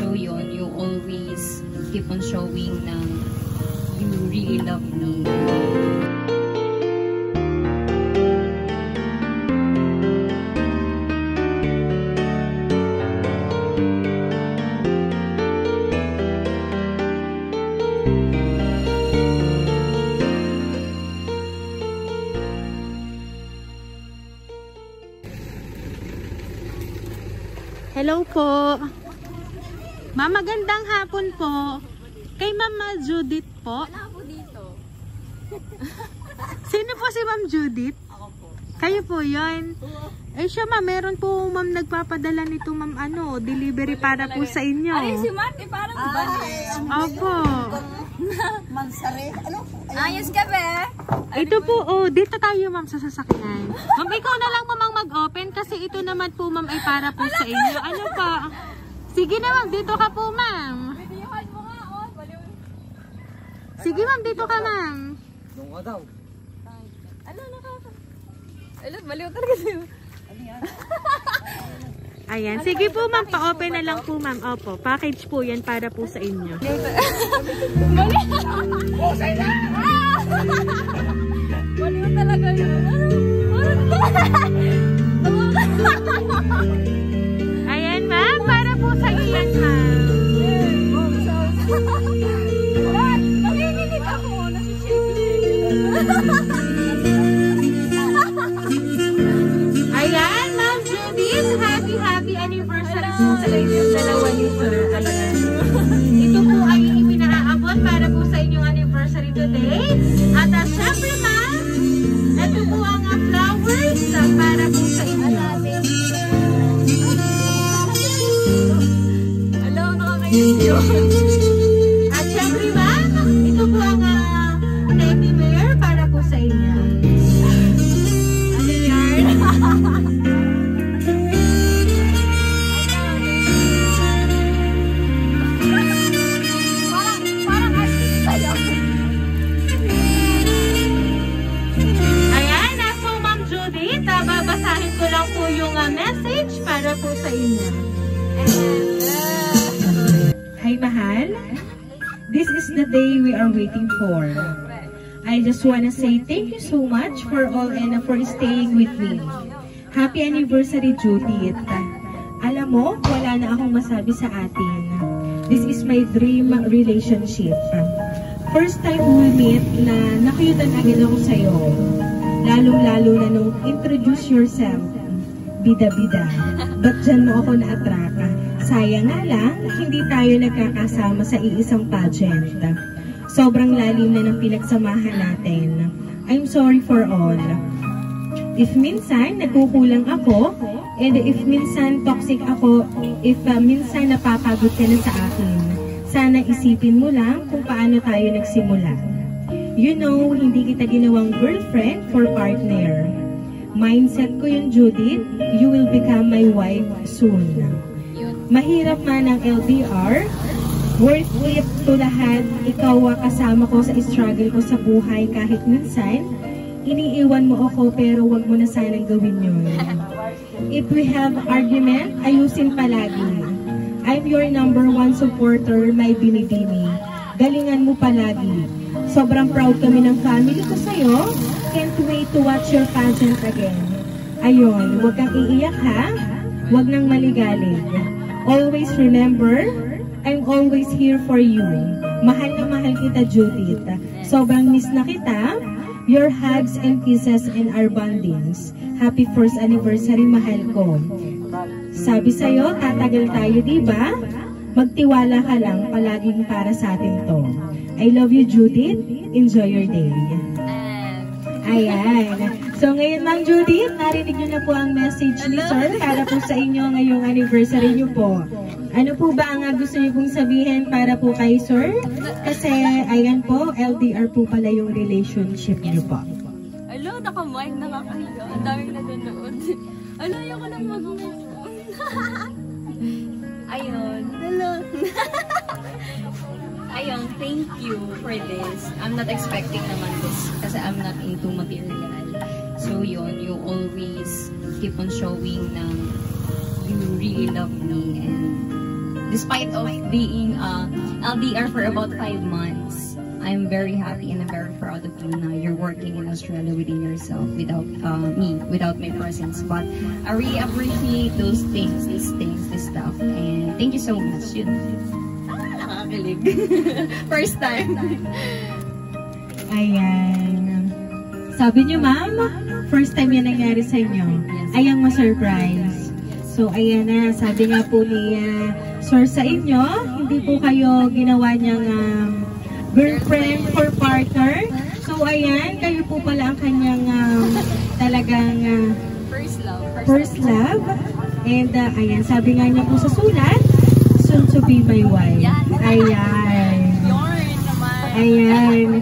So yun, you always keep on showing na you really love me. Hello po. Ma'am, magandang hapon po. Kay Ma'am Judith po. Wala po dito. Sino po si Ma'am Judith? Ako po. Kayo po yun. Eh siya ma'am, meron po ma'am nagpapadala nito ma'am delivery para po sa inyo. Ay, si Matt, parang Opo. Mansari. Ano? ayos ka be. Ito po, dito tayo ma'am sa sasakyan. Ma'am, ikaw na lang po ma'am mag-open kasi ito naman po ma'am ay para po sa inyo. Ano pa? Sige na ma'am, dito ka po ma'am. Videohan mo nga, baliw. Sige ma'am, dito ka ma'am. Doon ka daw. Baliw talaga sa'yo. Ayan, sige po ma'am, pa-open na lang po ma'am. Opo, package po yan para po sa inyo. Baliw talaga yun. Ayan ma'am, para po sa iyo yan ma'am. Nanginginig ako. Nasi-shake. Ayan, Ma'am Judith, happy anniversary po sa inyong dalawa ni Sir. Ito po ay ipinaabot para po sa inyong anniversary today. At syempre ma'am, ito po ang flowers para po sa inyo. Hello, nakakainis yun. At syempre ma'am, ito po ang teddy bear para po sa inyo. Ano yan? Parang artista yun. Ayan, so Ma'am Judith, babasahin ko lang po yung message para po sa inyo. Hi, mahal. This is the day we are waiting for. I just want to say thank you so much for all and for staying with me. Happy anniversary, Judith. Alam mo, wala na akong masabi sa atin. This is my dream relationship. First time we meet na nakayutan agad ako sa'yo. Lalong-lalo na nung introduce yourself. Bida-bida. Ba't dyan mo ako na-attract? Sayang nga lang, hindi tayo nagkakasama sa iisang pageant. Sobrang lalim na ng pinagsamahan natin. I'm sorry for all. If minsan nagkukulang ako, and if minsan toxic ako, if minsan napapagod ka na sa akin, sana isipin mo lang kung paano tayo nagsimula. You know, hindi kita ginawang girlfriend for partner. Mindset ko yun, Judith, you will become my wife soon. Mahirap man ang LDR, worth it to lahat, ikaw kasama ko sa struggle ko sa buhay kahit minsan, iniiwan mo ako pero wag mo na sanang gawin yun. If we have argument, ayusin palagi. I'm your number one supporter, my binibini. Galingan mo palagi. Sobrang proud kami ng family ko sa'yo. Can't wait to watch your pageant again. Ayun, wag kang iiyak ha. Wag nang maligalig. Always remember, I'm always here for you. Mahal na mahal kita, Judith. Sobrang miss na kita. Your hugs and kisses and our bondings. Happy first anniversary, mahal ko. Sabi sa'yo, tatagal tayo, diba? Magtiwala ka lang, palaging para sa atin to. I love you, Judith. Enjoy your day. Ayan. So ngayon, Ma'am Judith, narinig niyo na po ang message ni Sir para po sa inyo ngayong anniversary niyo po. Ano po ba ang gusto niyo pong sabihin para po kay Sir? Kasi, ayan po, LDR po pala yung relationship niyo po. Alo, nakamind, nakakahiga. Ang daming nanonood. Alo, ayoko lang mag-move. Ayun. Hello. Ayun, thank you for this. I'm not expecting naman this kasi I'm not into material. So yun, you always keep on showing na you really love me and despite of being LDR for about 5 months, I'm very happy and I'm very proud of you na you're working in Australia within yourself without me, without my presence. But I really appreciate those things, this stuff. And thank you so much. Yun. Nakakakilig. First time. Ayan. Sabi niyo, ma'am, first time yan nangyari sa inyo. Yes. Ayang ma-surprise. So, ayan na. Sabi nga po ni Sir sa inyo, hindi po kayo ginawa niyang girlfriend or partner. So, ayan, kayo po pala ang kanyang talagang first love. And, ayan, sabi nga niya po sa sulat, soon to be my wife. Ayan. Ayan.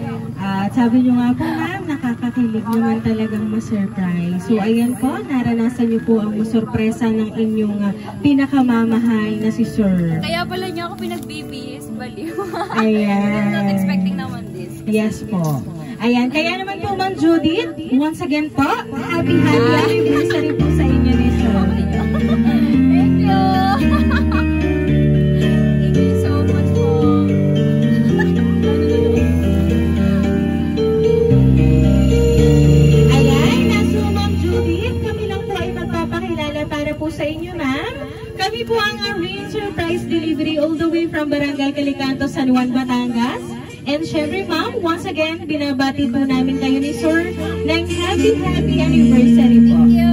Sabi niyo nga po, ma'am, nakakakilig naman talagang ma-surprise. So, ayan po, naranasan niyo po ang masurpresa ng inyong pinakamamahal na si Sir. Kaya pala niya ako pinag-BBS, baliw. Ayan. I'm not expecting naman this. Yes po. Ayan, kaya naman po, Ma'am Judith, once again po, happy anniversary po sa inyo ni Sir. Thank you! Thank you so much po. Sa inyo, ma'am. Kami po ang Arrange Surprise Delivery all the way from Barangay Calicanto, San Juan, Batangas. And syempre, ma'am, once again, binabati po namin kayo ni Sir ng happy anniversary po. Thank you!